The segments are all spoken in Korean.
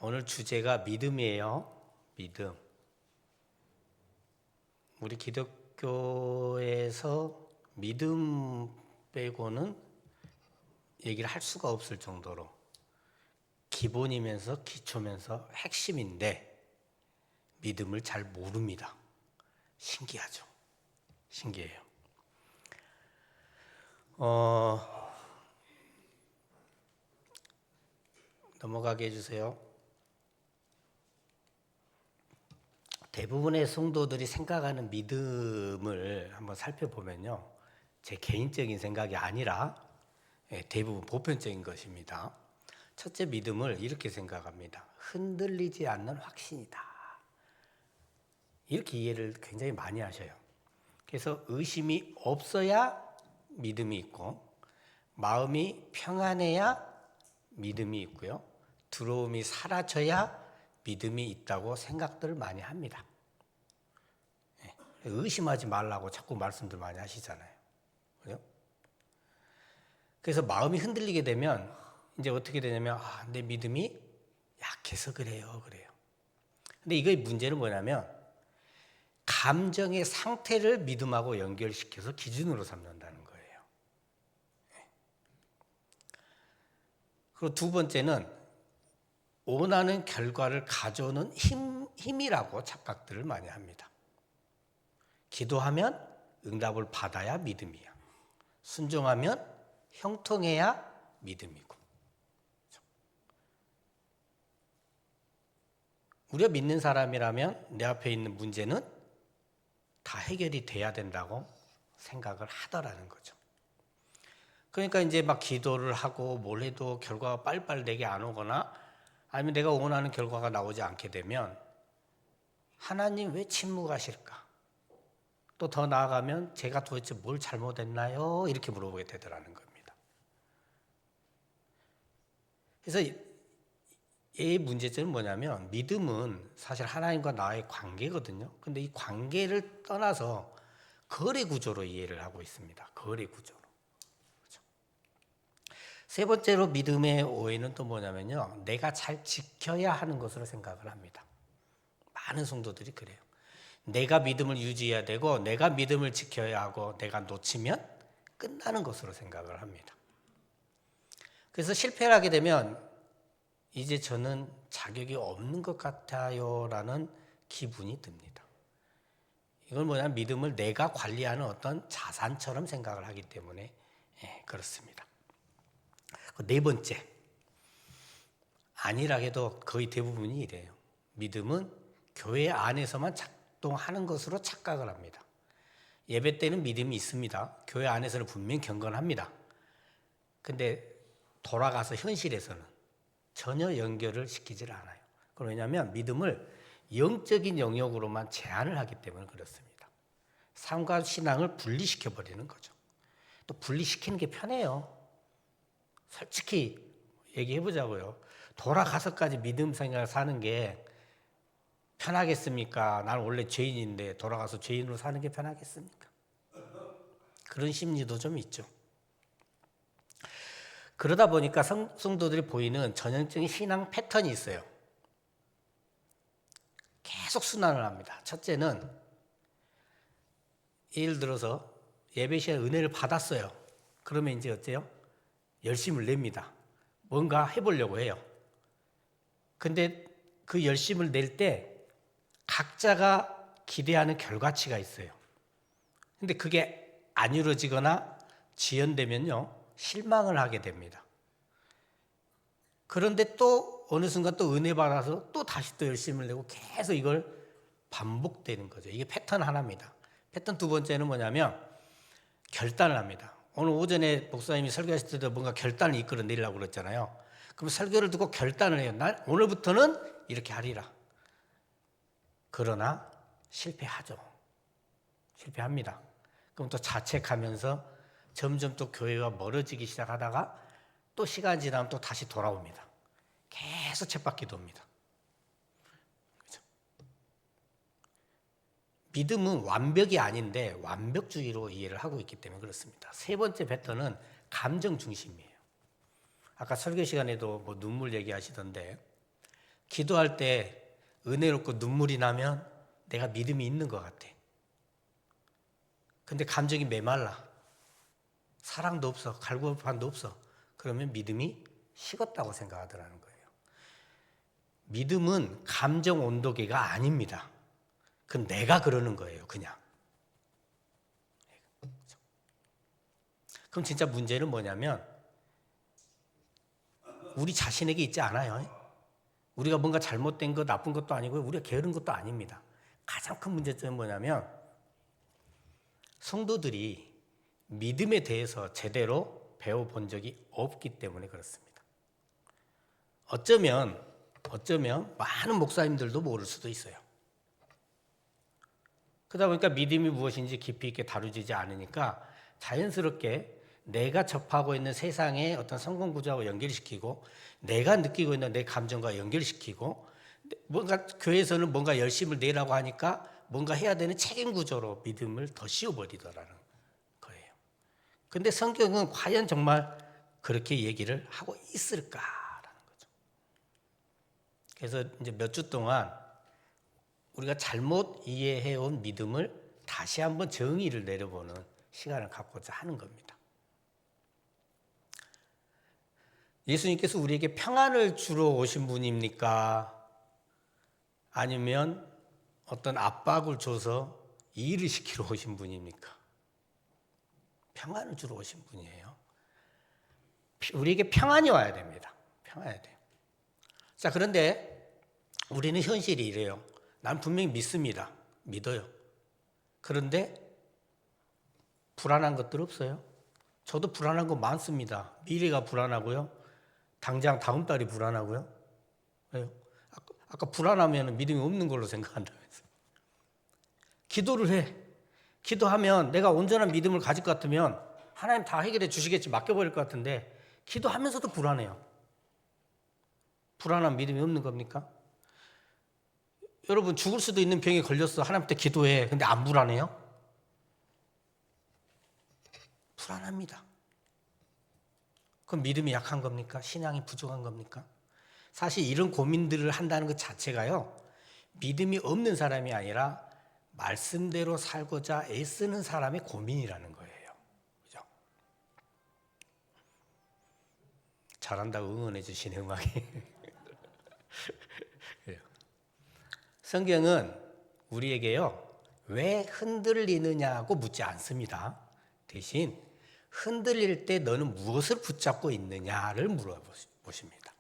오늘 주제가 믿음이에요. 믿음. 우리 기독교에서 믿음 빼고는 얘기를 할 수가 없을 정도로 기본이면서 기초면서 핵심인데 믿음을 잘 모릅니다. 신기하죠. 신기해요. 넘어가게 해주세요. 대부분의 성도들이 생각하는 믿음을 한번 살펴보면요. 제 개인적인 생각이 아니라 대부분 보편적인 것입니다. 첫째, 믿음을 이렇게 생각합니다. 흔들리지 않는 확신이다. 이렇게 이해를 굉장히 많이 하셔요. 그래서 의심이 없어야 믿음이 있고, 마음이 평안해야 믿음이 있고요. 두려움이 사라져야 믿음이 있다고 생각들을 많이 합니다. 의심하지 말라고 자꾸 말씀들 많이 하시잖아요. 그죠? 그래서 마음이 흔들리게 되면 이제 어떻게 되냐면 내 믿음이 약해서 그래요. 근데 이거의 문제는 뭐냐면 감정의 상태를 믿음하고 연결시켜서 기준으로 삼는다는 거예요. 그리고 두 번째는 원하는 결과를 가져오는 힘이라고 착각들을 많이 합니다. 기도하면 응답을 받아야 믿음이야. 순종하면 형통해야 믿음이고. 우리가 믿는 사람이라면 내 앞에 있는 문제는 다 해결이 돼야 된다고 생각을 하더라는 거죠. 그러니까 이제 막 기도를 하고 뭘 해도 결과가 빨리빨리 내게 안 오거나 아니면 내가 원하는 결과가 나오지 않게 되면 하나님 왜 침묵하실까? 또 더 나아가면 제가 도대체 뭘 잘못했나요? 이렇게 물어보게 되더라는 겁니다. 그래서 이 문제점은 뭐냐면 믿음은 사실 하나님과 나의 관계거든요. 근데 이 관계를 떠나서 거래 구조로 이해를 하고 있습니다. 거래 구조로. 그렇죠? 세 번째로 믿음의 오해는 또 뭐냐면요. 내가 잘 지켜야 하는 것으로 생각을 합니다. 많은 성도들이 그래요. 내가 믿음을 유지해야 되고 내가 믿음을 지켜야 하고 내가 놓치면 끝나는 것으로 생각을 합니다. 그래서 실패를 하게 되면 이제 저는 자격이 없는 것 같아요 라는 기분이 듭니다. 이건 뭐냐면 믿음을 내가 관리하는 어떤 자산처럼 생각을 하기 때문에 그렇습니다. 네 번째, 아니라 해도 거의 대부분이 이래요. 믿음은 교회 안에서만 작동하는 것으로 착각을 합니다. 예배 때는 믿음이 있습니다. 교회 안에서는 분명히 경건합니다. 근데 돌아가서 현실에서는 전혀 연결을 시키질 않아요. 그럼 왜냐하면 믿음을 영적인 영역으로만 제한을 하기 때문에 그렇습니다. 삶과 신앙을 분리시켜버리는 거죠. 또 분리시키는 게 편해요. 솔직히 얘기해보자고요. 돌아가서까지 믿음 생각을 사는 게 편하겠습니까? 나는 원래 죄인인데 돌아가서 죄인으로 사는 게 편하겠습니까? 그런 심리도 좀 있죠. 그러다 보니까 성도들이 보이는 전형적인 신앙 패턴이 있어요. 계속 순환을 합니다. 첫째는 예를 들어서 예배 시간에 은혜를 받았어요. 그러면 이제 어때요? 열심을 냅니다. 뭔가 해보려고 해요. 근데 그 열심을 낼 때 각자가 기대하는 결과치가 있어요. 근데 그게 안 이루어지거나 지연되면요. 실망을 하게 됩니다. 그런데 또 어느 순간 또 은혜 받아서 또 다시 또 열심을 내고 계속 이걸 반복되는 거죠. 이게 패턴 하나입니다. 패턴 두 번째는 뭐냐면 결단을 합니다. 오늘 오전에 목사님이 설교하실 때도 뭔가 결단을 이끌어 내리려고 그랬잖아요. 그럼 설교를 듣고 결단을 해요. 난 오늘부터는 이렇게 하리라. 그러나 실패하죠. 실패합니다. 그럼 또 자책하면서 점점 또 교회가 멀어지기 시작하다가 또 시간 지나면 또 다시 돌아옵니다. 계속 쳇바퀴 돕니다. 그렇죠? 믿음은 완벽이 아닌데 완벽주의로 이해를 하고 있기 때문에 그렇습니다. 세 번째 패턴은 감정 중심이에요. 아까 설교 시간에도 뭐 눈물 얘기하시던데 기도할 때 은혜롭고 눈물이 나면 내가 믿음이 있는 것 같아. 근데 감정이 메말라. 사랑도 없어. 갈구판도 없어. 그러면 믿음이 식었다고 생각하더라는 거예요. 믿음은 감정 온도계가 아닙니다. 그건 내가 그러는 거예요, 그냥. 그럼 진짜 문제는 뭐냐면 우리 자신에게 있지 않아요. 우리가 뭔가 잘못된 것, 나쁜 것도 아니고 우리가 게으른 것도 아닙니다. 가장 큰 문제점은 뭐냐면 성도들이 믿음에 대해서 제대로 배워본 적이 없기 때문에 그렇습니다. 어쩌면 많은 목사님들도 모를 수도 있어요. 그러다 보니까 믿음이 무엇인지 깊이 있게 다루지 않으니까 자연스럽게 내가 접하고 있는 세상의 어떤 성공 구조하고 연결시키고 내가 느끼고 있는 내 감정과 연결시키고 뭔가 교회에서는 뭔가 열심을 내라고 하니까 뭔가 해야 되는 책임 구조로 믿음을 더 씌워버리더라는 거예요. 근데 성경은 과연 정말 그렇게 얘기를 하고 있을까라는 거죠. 그래서 이제 몇 주 동안 우리가 잘못 이해해온 믿음을 다시 한번 정의를 내려보는 시간을 갖고자 하는 겁니다. 예수님께서 우리에게 평안을 주러 오신 분입니까? 아니면 어떤 압박을 줘서 일을 시키러 오신 분입니까? 평안을 주러 오신 분이에요. 우리에게 평안이 와야 됩니다. 평안이 돼요. 자, 그런데 우리는 현실이 이래요. 난 분명히 믿습니다. 믿어요. 그런데 불안한 것들 없어요? 저도 불안한 거 많습니다. 미래가 불안하고요. 당장 다음 달이 불안하고요. 왜요? 아까 불안하면 믿음이 없는 걸로 생각한다면서. 기도를 해. 기도하면 내가 온전한 믿음을 가질 것 같으면 하나님 다 해결해 주시겠지 맡겨버릴 것 같은데 기도하면서도 불안해요. 불안한 믿음이 없는 겁니까? 여러분 죽을 수도 있는 병에 걸렸어. 하나님한테 기도해. 근데 안 불안해요? 불안합니다. 그럼 믿음이 약한 겁니까? 신앙이 부족한 겁니까? 사실 이런 고민들을 한다는 것 자체가요. 믿음이 없는 사람이 아니라 말씀대로 살고자 애쓰는 사람의 고민이라는 거예요. 그죠? 잘한다고 응원해 주시네, 음악이. 성경은 우리에게요. 왜 흔들리느냐고 묻지 않습니다. 대신 흔들릴 때 너는 무엇을 붙잡고 있느냐를 물어보십니다.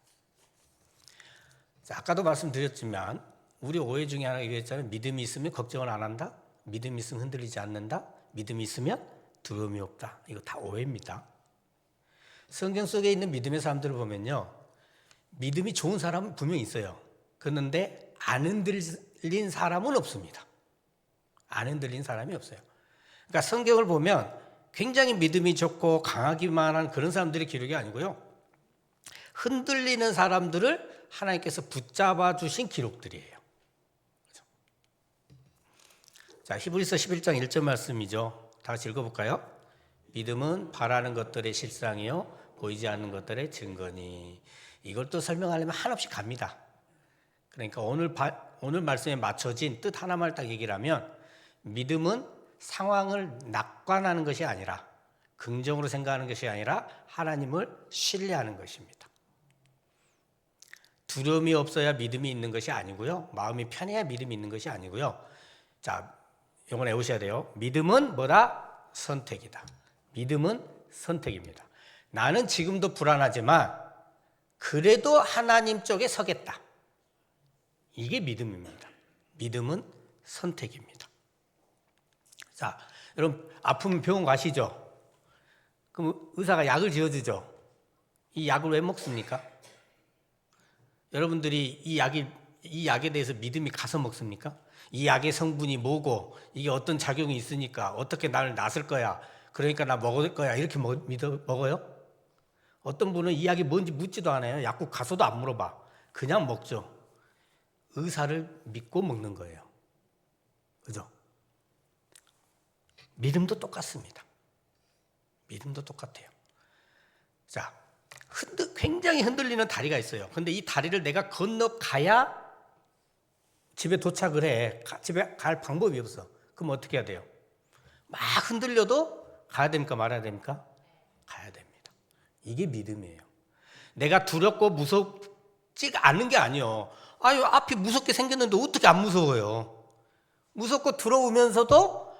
자, 아까도 말씀드렸지만 우리 오해 중에 하나가 이랬잖아요. 믿음이 있으면 걱정을 안 한다. 믿음이 있으면 흔들리지 않는다. 믿음이 있으면 두려움이 없다. 이거 다 오해입니다. 성경 속에 있는 믿음의 사람들을 보면요. 믿음이 좋은 사람은 분명히 있어요. 그런데 안 흔들린 사람은 없습니다. 안 흔들린 사람이 없어요. 그러니까 성경을 보면 굉장히 믿음이 좋고 강하기만 한 그런 사람들의 기록이 아니고요. 흔들리는 사람들을 하나님께서 붙잡아 주신 기록들이에요. 자, 히브리서 11장 1절 말씀이죠. 다 같이 읽어볼까요? 믿음은 바라는 것들의 실상이요 보이지 않는 것들의 증거니. 이걸 또 설명하려면 한없이 갑니다. 그러니까 오늘 말씀에 맞춰진 뜻 하나만 딱 얘기를 하면 믿음은 상황을 낙관하는 것이 아니라 긍정으로 생각하는 것이 아니라 하나님을 신뢰하는 것입니다. 두려움이 없어야 믿음이 있는 것이 아니고요. 마음이 편해야 믿음이 있는 것이 아니고요. 자, 이건 외우셔야 돼요. 믿음은 뭐다? 선택이다. 믿음은 선택입니다. 나는 지금도 불안하지만 그래도 하나님 쪽에 서겠다. 이게 믿음입니다. 믿음은 선택입니다. 자, 여러분 아프면 병원 가시죠? 그럼 의사가 약을 지어주죠? 이 약을 왜 먹습니까? 여러분들이 이 약에 대해서 믿음이 가서 먹습니까? 이 약의 성분이 뭐고 이게 어떤 작용이 있으니까 어떻게 나를 낫을 거야. 그러니까 나 먹을 거야. 이렇게 먹어요? 어떤 분은 이 약이 뭔지 묻지도 않아요. 약국 가서도 안 물어봐. 그냥 먹죠. 의사를 믿고 먹는 거예요. 그죠? 믿음도 똑같습니다. 믿음도 똑같아요. 자, 굉장히 흔들리는 다리가 있어요. 근데 이 다리를 내가 건너가야 집에 도착을 해. 집에 갈 방법이 없어. 그럼 어떻게 해야 돼요? 막 흔들려도 가야 됩니까? 말아야 됩니까? 가야 됩니다. 이게 믿음이에요. 내가 두렵고 무섭지 않은 게 아니에요. 아유, 앞이 무섭게 생겼는데 어떻게 안 무서워요? 무섭고 두려우면서도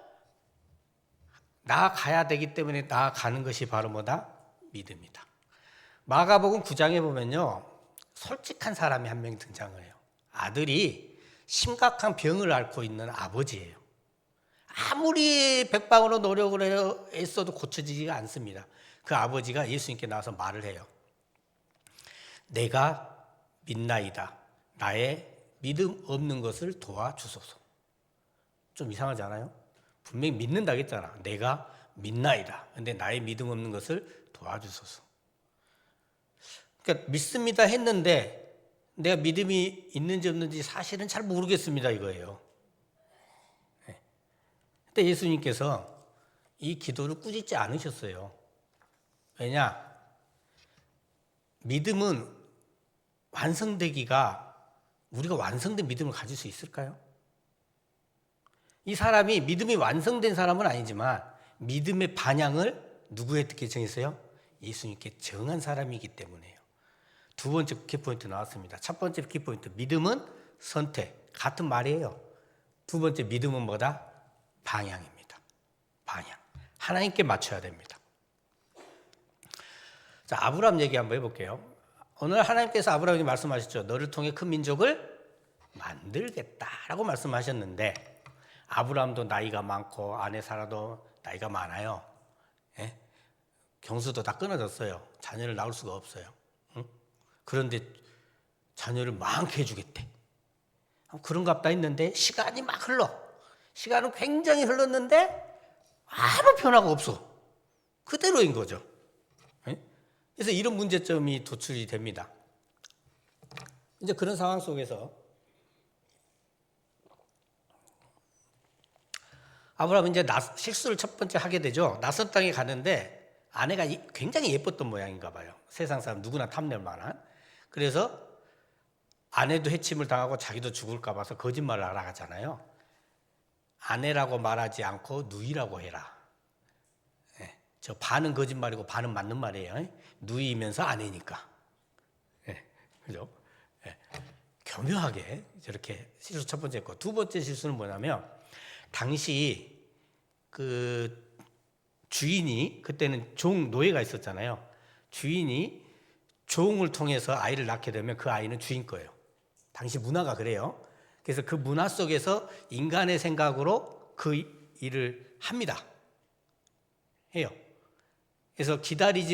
나아가야 되기 때문에 나아가는 것이 바로 뭐다? 믿음이다. 마가복음 9장에 보면요, 솔직한 사람이 한 명이 등장을 해요. 아들이 심각한 병을 앓고 있는 아버지예요. 아무리 백방으로 노력을 했어도 고쳐지지가 않습니다. 그 아버지가 예수님께 나와서 말을 해요. 내가 믿나이다. 나의 믿음 없는 것을 도와주소서. 좀 이상하지 않아요? 분명히 믿는다고 했잖아. 내가 믿나이다. 근데 나의 믿음 없는 것을 도와주소서. 그러니까 믿습니다 했는데 내가 믿음이 있는지 없는지 사실은 잘 모르겠습니다 이거예요. 근데 예수님께서 이 기도를 꾸짖지 않으셨어요. 왜냐? 믿음은 완성되기가 우리가 완성된 믿음을 가질 수 있을까요? 이 사람이 믿음이 완성된 사람은 아니지만 믿음의 반향을 누구에게 정했어요? 예수님께 정한 사람이기 때문에요. 두 번째 키포인트 나왔습니다. 첫 번째 키포인트, 믿음은 선택. 같은 말이에요. 두 번째, 믿음은 뭐다? 방향입니다. 방향. 하나님께 맞춰야 됩니다. 자, 아브라함 얘기 한번 해볼게요. 오늘 하나님께서 아브라함에게 말씀하셨죠. 너를 통해 큰 민족을 만들겠다라고 말씀하셨는데 아브라함도 나이가 많고 아내 사라도 나이가 많아요. 예? 경수도 다 끊어졌어요. 자녀를 낳을 수가 없어요. 응? 그런데 자녀를 많게 해주겠대. 그런갑다 했는데 시간이 막 흘러. 시간은 굉장히 흘렀는데 아무 변화가 없어. 그대로인 거죠. 예? 그래서 이런 문제점이 도출이 됩니다. 이제 그런 상황 속에서 아브라함은 이제 실수를 첫 번째 하게 되죠. 낯선 땅에 가는데 아내가 굉장히 예뻤던 모양인가 봐요. 세상 사람 누구나 탐낼 만한. 그래서 아내도 해침을 당하고 자기도 죽을까 봐서 거짓말을 알아가잖아요. 아내라고 말하지 않고 누이라고 해라. 예, 저 반은 거짓말이고 반은 맞는 말이에요. 누이면서 아내니까. 예, 그죠? 예, 교묘하게 저렇게 실수 첫 번째 했고 두 번째 실수는 뭐냐면 당시 그 주인이 그때는 종 노예가 있었잖아요. 주인이 종을 통해서 아이를 낳게 되면 그 아이는 주인 거예요. 당시 문화가 그래요. 그래서 그 문화 속에서 인간의 생각으로 그 일을 합니다. 해요. 그래서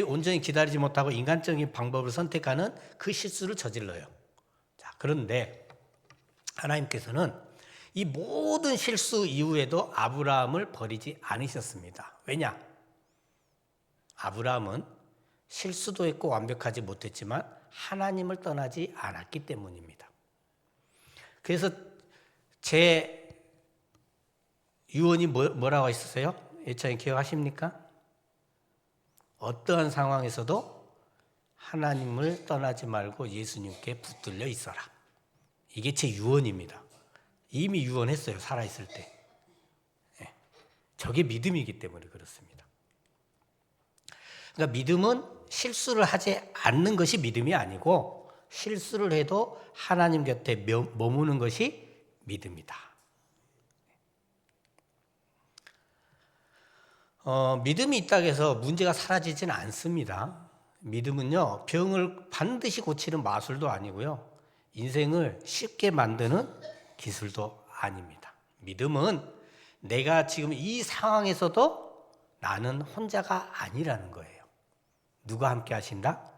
온전히 기다리지 못하고 인간적인 방법을 선택하는 그 실수를 저질러요. 자, 그런데 하나님께서는 이 모든 실수 이후에도 아브라함을 버리지 않으셨습니다. 왜냐? 아브라함은 실수도 했고 완벽하지 못했지만 하나님을 떠나지 않았기 때문입니다. 그래서 제 유언이 뭐라고 했었어요? 예전에 기억하십니까? 어떠한 상황에서도 하나님을 떠나지 말고 예수님께 붙들려 있어라. 이게 제 유언입니다. 이미 유언했어요. 살아있을 때. 네. 저게 믿음이기 때문에 그렇습니다. 그러니까 믿음은 실수를 하지 않는 것이 믿음이 아니고 실수를 해도 하나님 곁에 머무는 것이 믿음이다. 믿음이 있다고 해서 문제가 사라지지는 않습니다. 믿음은요, 병을 반드시 고치는 마술도 아니고요, 인생을 쉽게 만드는 기술도 아닙니다. 믿음은 내가 지금 이 상황에서도 나는 혼자가 아니라는 거예요. 누가 함께 하신다?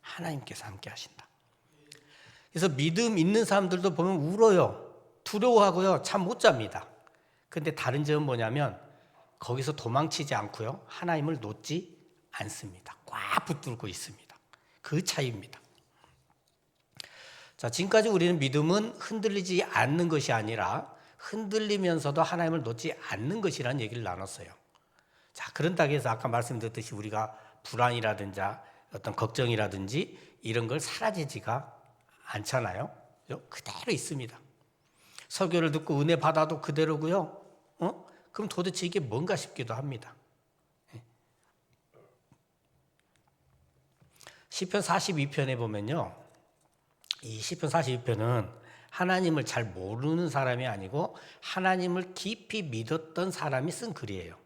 하나님께서 함께 하신다. 그래서 믿음 있는 사람들도 보면 울어요. 두려워하고요. 잠 못 잡니다. 근데 다른 점은 뭐냐면 거기서 도망치지 않고요. 하나님을 놓지 않습니다. 꽉 붙들고 있습니다. 그 차이입니다. 자, 지금까지 우리는 믿음은 흔들리지 않는 것이 아니라 흔들리면서도 하나님을 놓지 않는 것이라는 얘기를 나눴어요. 자, 그런다고 해서 아까 말씀드렸듯이 우리가 불안이라든지 어떤 걱정이라든지 이런 걸 사라지지가 않잖아요. 그대로 있습니다. 설교를 듣고 은혜 받아도 그대로고요. 그럼 도대체 이게 뭔가 싶기도 합니다. 시편 42편에 보면요. 이 시편 42편은 하나님을 잘 모르는 사람이 아니고 하나님을 깊이 믿었던 사람이 쓴 글이에요.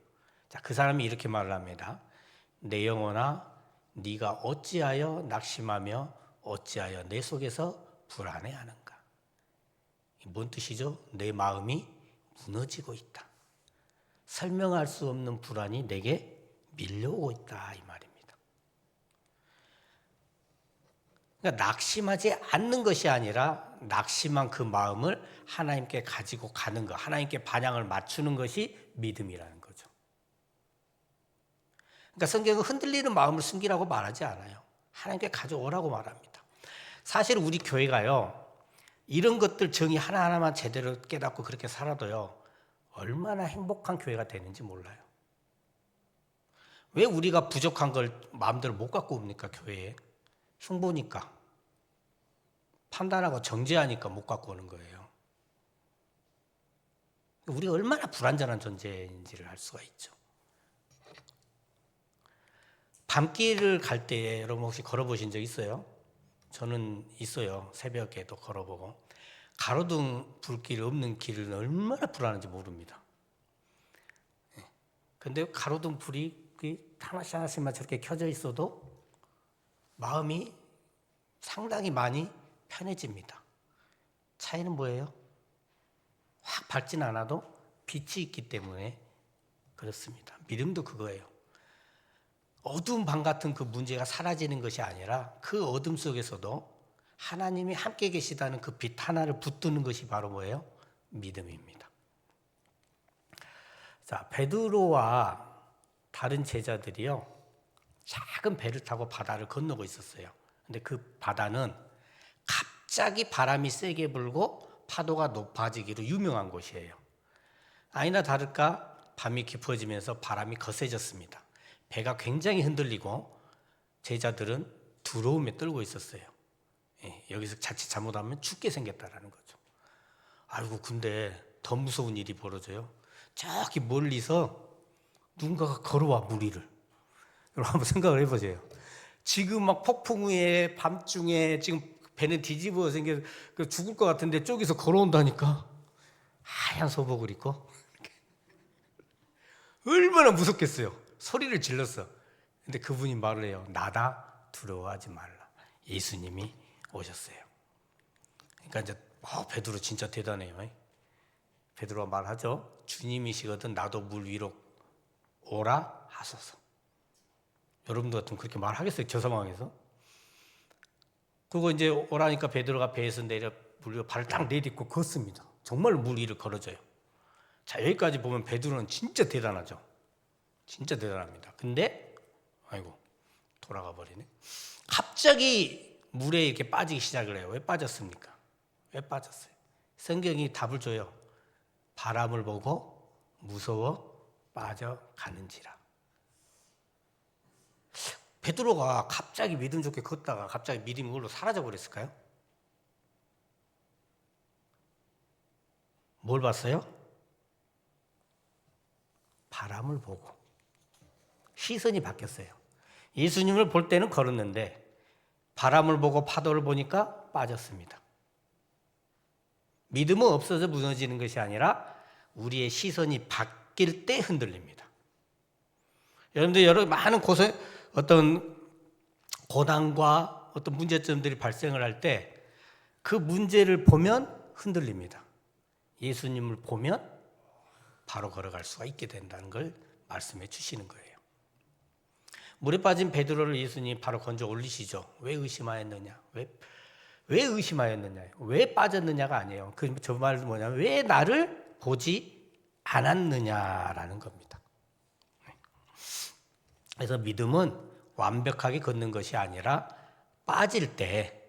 자, 그 사람이 이렇게 말을 합니다. 내 영혼아, 네가 어찌하여 낙심하며 어찌하여 내 속에서 불안해하는가? 뭔 뜻이죠? 내 마음이 무너지고 있다. 설명할 수 없는 불안이 내게 밀려오고 있다, 이 말입니다. 그러니까 낙심하지 않는 것이 아니라 낙심한 그 마음을 하나님께 가지고 가는 것, 하나님께 반향을 맞추는 것이 믿음이라는 거죠. 그러니까 성경은 흔들리는 마음을 숨기라고 말하지 않아요. 하나님께 가져오라고 말합니다. 사실 우리 교회가요, 이런 것들 정의 하나하나만 제대로 깨닫고 그렇게 살아도요, 얼마나 행복한 교회가 되는지 몰라요. 왜 우리가 부족한 걸 마음대로 못 갖고 옵니까, 교회에? 흉보니까. 판단하고 정죄하니까 못 갖고 오는 거예요. 우리가 얼마나 불완전한 존재인지를 알 수가 있죠. 밤길을 갈 때 여러분 혹시 걸어보신 적 있어요? 저는 있어요. 새벽에도 걸어보고. 가로등 불길 없는 길은 얼마나 불안한지 모릅니다. 근데 가로등 불이 하나씩 하나씩만 저렇게 켜져 있어도 마음이 상당히 많이 편해집니다. 차이는 뭐예요? 확 밝진 않아도 빛이 있기 때문에 그렇습니다. 믿음도 그거예요. 어두운 방 같은 그 문제가 사라지는 것이 아니라 그 어둠 속에서도 하나님이 함께 계시다는 그 빛 하나를 붙드는 것이 바로 뭐예요? 믿음입니다. 자, 베드로와 다른 제자들이요, 작은 배를 타고 바다를 건너고 있었어요. 근데 그 바다는 갑자기 바람이 세게 불고 파도가 높아지기로 유명한 곳이에요. 아니나 다를까 밤이 깊어지면서 바람이 거세졌습니다. 배가 굉장히 흔들리고 제자들은 두려움에 떨고 있었어요. 여기서 자칫 잘못하면 죽게 생겼다라는 거죠. 아이고, 근데 더 무서운 일이 벌어져요. 저기 멀리서 누군가가 걸어와 물 위를. 여러분 한번 생각을 해보세요. 지금 막 폭풍 위에 밤중에 지금 배는 뒤집어 생겨 죽을 것 같은데 저기서 걸어온다니까. 하얀 소복을 입고. 얼마나 무섭겠어요. 소리를 질렀어. 근데 그분이 말을 해요. 나다, 두려워하지 말라. 예수님이 오셨어요. 그러니까 이제 베드로 진짜 대단해요. 베드로가 말하죠. 주님이시거든 나도 물 위로 오라 하소서. 여러분도 같으면 그렇게 말하겠어요? 저 상황에서? 그리고 이제 오라니까 베드로가 배에서 내려 물 위로 발을 딱 내딛고 걷습니다. 정말 물 위를 걸어줘요. 자, 여기까지 보면 베드로는 진짜 대단하죠. 진짜 대단합니다. 근데 아이고 돌아가 버리네. 갑자기 물에 이렇게 빠지기 시작을 해요. 왜 빠졌습니까? 왜 빠졌어요? 성경이 답을 줘요. 바람을 보고 무서워 빠져가는지라. 베드로가 갑자기 믿음 좋게 걷다가 갑자기 믿음이 그걸로 사라져 버렸을까요? 뭘 봤어요? 바람을 보고 시선이 바뀌었어요. 예수님을 볼 때는 걸었는데 바람을 보고 파도를 보니까 빠졌습니다. 믿음은 없어서 무너지는 것이 아니라 우리의 시선이 바뀔 때 흔들립니다. 여러분들 여러 많은 어떤 고난과 어떤 문제점들이 발생을 할 때 그 문제를 보면 흔들립니다. 예수님을 보면 바로 걸어갈 수가 있게 된다는 걸 말씀해 주시는 거예요. 물에 빠진 베드로를 예수님이 바로 건져 올리시죠. 왜 의심하였느냐? 왜 의심하였느냐? 왜 빠졌느냐가 아니에요. 저 말은 뭐냐면 왜 나를 보지 않았느냐라는 겁니다. 그래서 믿음은 완벽하게 걷는 것이 아니라 빠질 때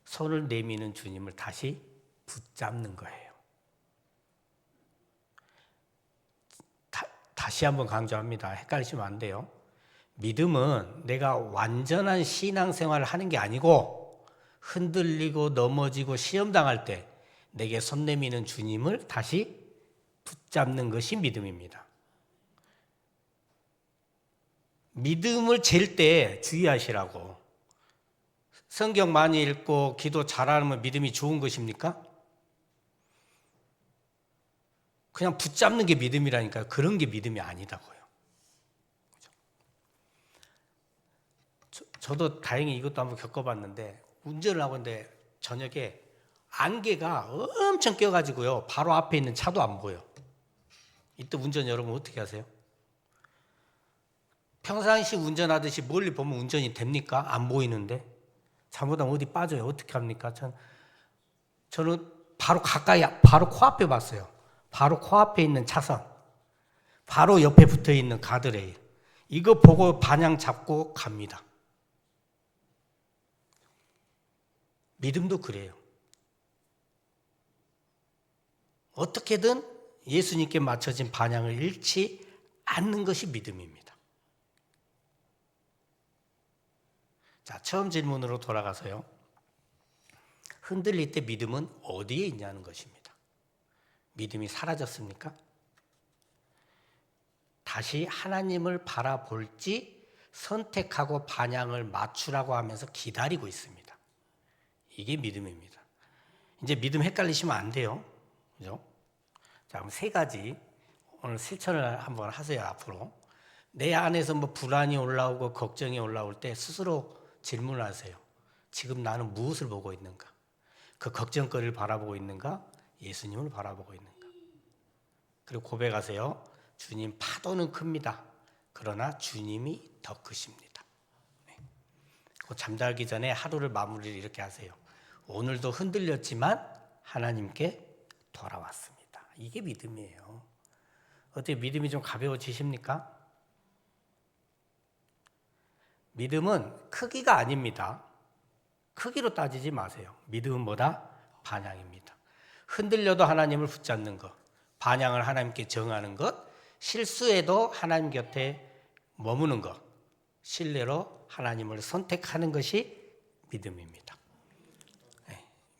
손을 내미는 주님을 다시 붙잡는 거예요. 다시 한번 강조합니다. 헷갈리시면 안 돼요. 믿음은 내가 완전한 신앙생활을 하는 게 아니고 흔들리고 넘어지고 시험당할 때 내게 손 내미는 주님을 다시 붙잡는 것이 믿음입니다. 믿음을 잴 때 주의하시라고. 성경 많이 읽고 기도 잘하면 믿음이 좋은 것입니까? 그냥 붙잡는 게 믿음이라니까요. 그런 게 믿음이 아니다고요. 저도 다행히 이것도 한번 겪어봤는데 운전을 하고 있는데 저녁에 안개가 엄청 껴가지고요. 바로 앞에 있는 차도 안 보여. 이때 운전 여러분 어떻게 하세요? 평상시 운전하듯이 멀리 보면 운전이 됩니까? 안 보이는데 잘못하면 어디 빠져요. 어떻게 합니까? 저는 바로 가까이 바로 코앞에 봤어요. 바로 코앞에 있는 차선, 바로 옆에 붙어있는 가드레일, 이거 보고 방향 잡고 갑니다. 믿음도 그래요. 어떻게든 예수님께 맞춰진 방향을 잃지 않는 것이 믿음입니다. 자, 처음 질문으로 돌아가서요. 흔들릴 때 믿음은 어디에 있냐는 것입니다. 믿음이 사라졌습니까? 다시 하나님을 바라볼지 선택하고 방향을 맞추라고 하면서 기다리고 있습니다. 이게 믿음입니다. 이제 믿음 헷갈리시면 안 돼요. 그죠? 자, 그럼 세 가지 오늘 실천을 한번 하세요. 앞으로 내 안에서 뭐 불안이 올라오고 걱정이 올라올 때 스스로 질문을 하세요. 지금 나는 무엇을 보고 있는가? 그 걱정거리를 바라보고 있는가? 예수님을 바라보고 있는가? 그리고 고백하세요. 주님, 파도는 큽니다. 그러나 주님이 더 크십니다. 네. 잠자기 전에 하루를 마무리를 이렇게 하세요. 오늘도 흔들렸지만 하나님께 돌아왔습니다. 이게 믿음이에요. 어떻게 믿음이 좀 가벼워지십니까? 믿음은 크기가 아닙니다. 크기로 따지지 마세요. 믿음은 뭐다? 반향입니다. 흔들려도 하나님을 붙잡는 것, 반향을 하나님께 정하는 것, 실수에도 하나님 곁에 머무는 것, 신뢰로 하나님을 선택하는 것이 믿음입니다.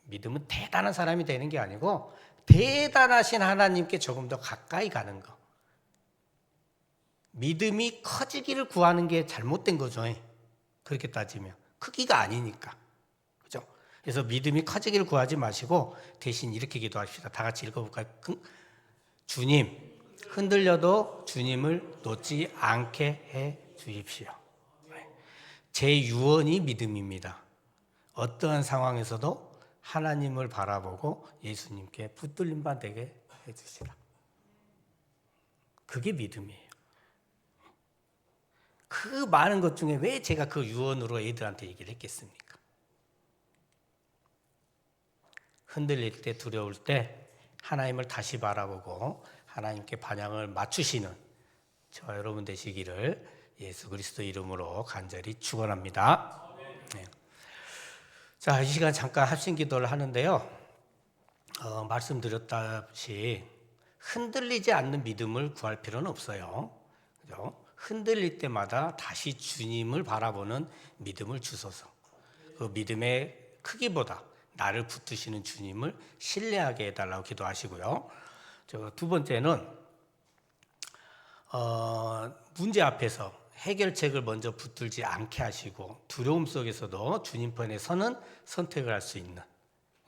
믿음은 대단한 사람이 되는 게 아니고 대단하신 하나님께 조금 더 가까이 가는 것. 믿음이 커지기를 구하는 게 잘못된 거죠. 그렇게 따지면 크기가 아니니까. 그죠? 그래서 믿음이 커지기를 구하지 마시고 대신 이렇게 기도합시다. 다 같이 읽어볼까요? 주님, 흔들려도 주님을 놓지 않게 해 주십시오. 제 유언이 믿음입니다. 어떠한 상황에서도 하나님을 바라보고 예수님께 붙들림 바 되게 해주시라. 그게 믿음이에요. 그 많은 것 중에 왜 제가 그 유언으로 애들한테 얘기를 했겠습니까? 흔들릴 때, 두려울 때 하나님을 다시 바라보고 하나님께 반향을 맞추시는 저와 여러분 되시기를 예수 그리스도 이름으로 간절히 축원합니다. 네. 자, 이 시간 잠깐 합심 기도를 하는데요. 말씀드렸다시피 흔들리지 않는 믿음을 구할 필요는 없어요. 그죠? 흔들릴 때마다 다시 주님을 바라보는 믿음을 주소서. 그 믿음의 크기보다 나를 붙드시는 주님을 신뢰하게 해달라고 기도하시고요. 두 번째는 문제 앞에서 해결책을 먼저 붙들지 않게 하시고 두려움 속에서도 주님 편에 서는 선택을 할 수 있는,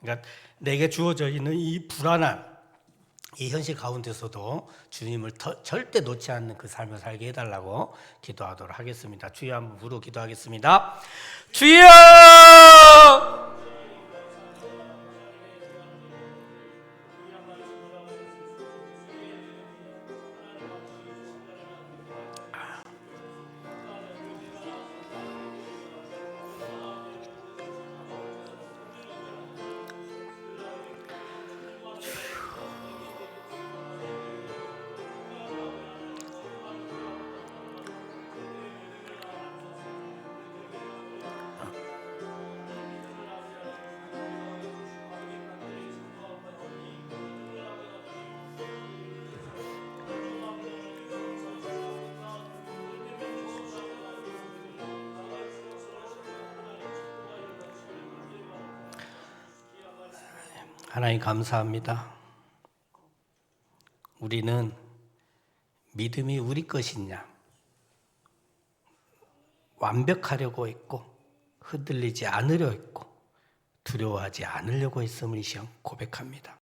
그러니까 내게 주어져 있는 이 불안한 이 현실 가운데서도 주님을 절대 놓지 않는 그 삶을 살게 해달라고 기도하도록 하겠습니다. 주여 한번 부르고 기도하겠습니다. 주여! 하나님 감사합니다. 우리는 믿음이 우리 것이냐, 완벽하려고 했고 흔들리지 않으려 했고 두려워하지 않으려고 했음을 이 시간 고백합니다.